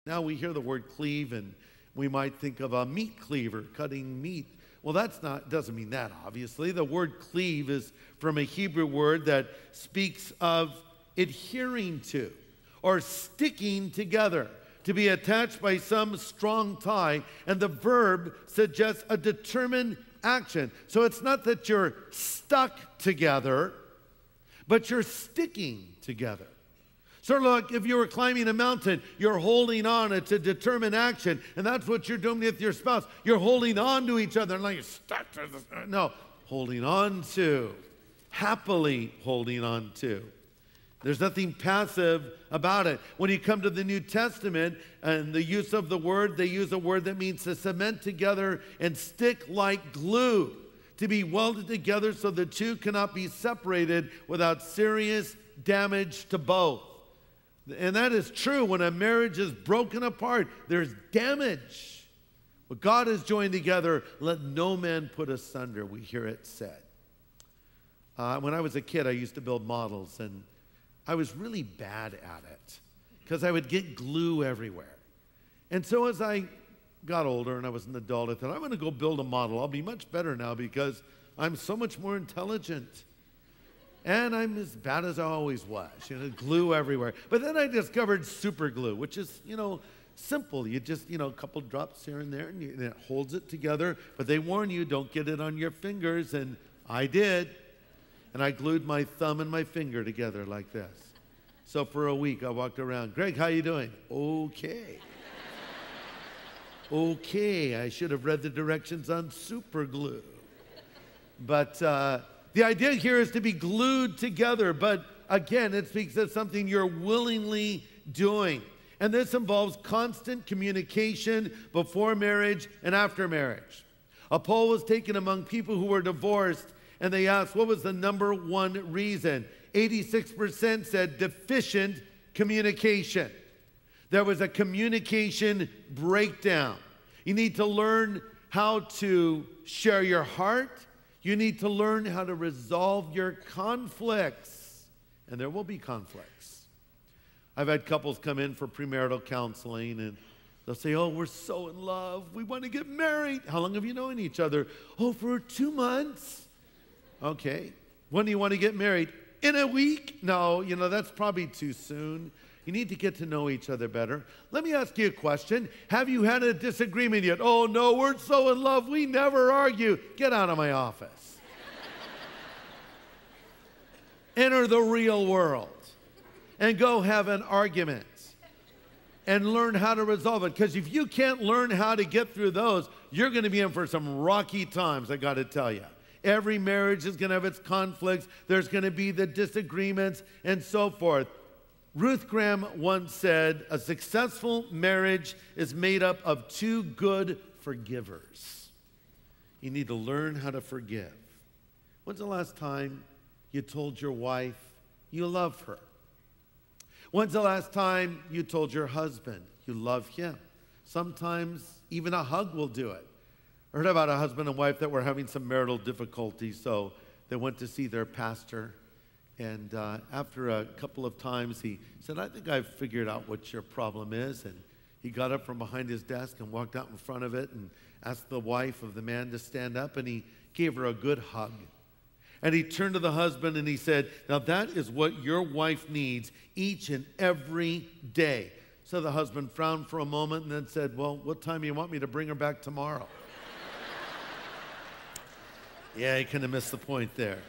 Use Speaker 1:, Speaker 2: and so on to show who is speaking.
Speaker 1: Now we hear the word cleave and we might think of a meat cleaver, cutting meat. Well, doesn't mean that, obviously. The word cleave is from a Hebrew word that speaks of adhering to or sticking together, to be attached by some strong tie, and the verb suggests a determined action. So it's not that you're stuck together, but you're sticking together. Sort of like if you were climbing a mountain, you're holding on. It's a determined action, and that's what you're doing with your spouse. You're holding on to each other, like you're stuck to the, no, holding on to, happily holding on to. There's nothing passive about it. When you come to the New Testament and the use of the word, they use a word that means to cement together and stick like glue, to be welded together so the two cannot be separated without serious damage to both. And that is true. When a marriage is broken apart, there's damage. What God has joined together, let no man put asunder, we hear it said. When I was a kid, I used to build models, and I was really bad at it because I would get glue everywhere. And so as I got older and I was an adult, I thought, I'm going to go build a model. I'll be much better now because I'm so much more intelligent. And I'm as bad as I always was, glue everywhere. But then I discovered super glue, which is, simple. You just, a couple drops here and there, and it holds it together. But they warn you, don't get it on your fingers, and I did. And I glued my thumb and my finger together like this. So for a week, I walked around. Greg, how you doing? Okay. Okay, I should have read the directions on super glue. But the idea here is to be glued together. But again, it speaks of something you're willingly doing. And this involves constant communication before marriage and after marriage. A poll was taken among people who were divorced, and they asked, what was the number one reason? 86% said deficient communication. There was a communication breakdown. You need to learn how to share your heart. You need to learn how to resolve your conflicts. And there will be conflicts. I've had couples come in for premarital counseling, and they'll say, oh, we're so in love. We want to get married. How long have you known each other? Oh, for 2 months. Okay. When do you want to get married? In a week? No, that's probably too soon. You need to get to know each other better. Let me ask you a question. Have you had a disagreement yet? Oh, no, we're so in love, we never argue. Get out of my office. Enter the real world and go have an argument and learn how to resolve it. Because if you can't learn how to get through those, you're going to be in for some rocky times, I got to tell you. Every marriage is going to have its conflicts. There's going to be the disagreements and so forth. Ruth Graham once said, a successful marriage is made up of two good forgivers. You need to learn how to forgive. When's the last time you told your wife you love her? When's the last time you told your husband you love him? Sometimes even a hug will do it. I heard about a husband and wife that were having some marital difficulties, so they went to see their pastor. And after a couple of times, he said, I think I've figured out what your problem is. And he got up from behind his desk and walked out in front of it and asked the wife of the man to stand up, and he gave her a good hug. And he turned to the husband and he said, now that is what your wife needs each and every day. So the husband frowned for a moment and then said, well, what time do you want me to bring her back tomorrow? Yeah, he kind of missed the point there.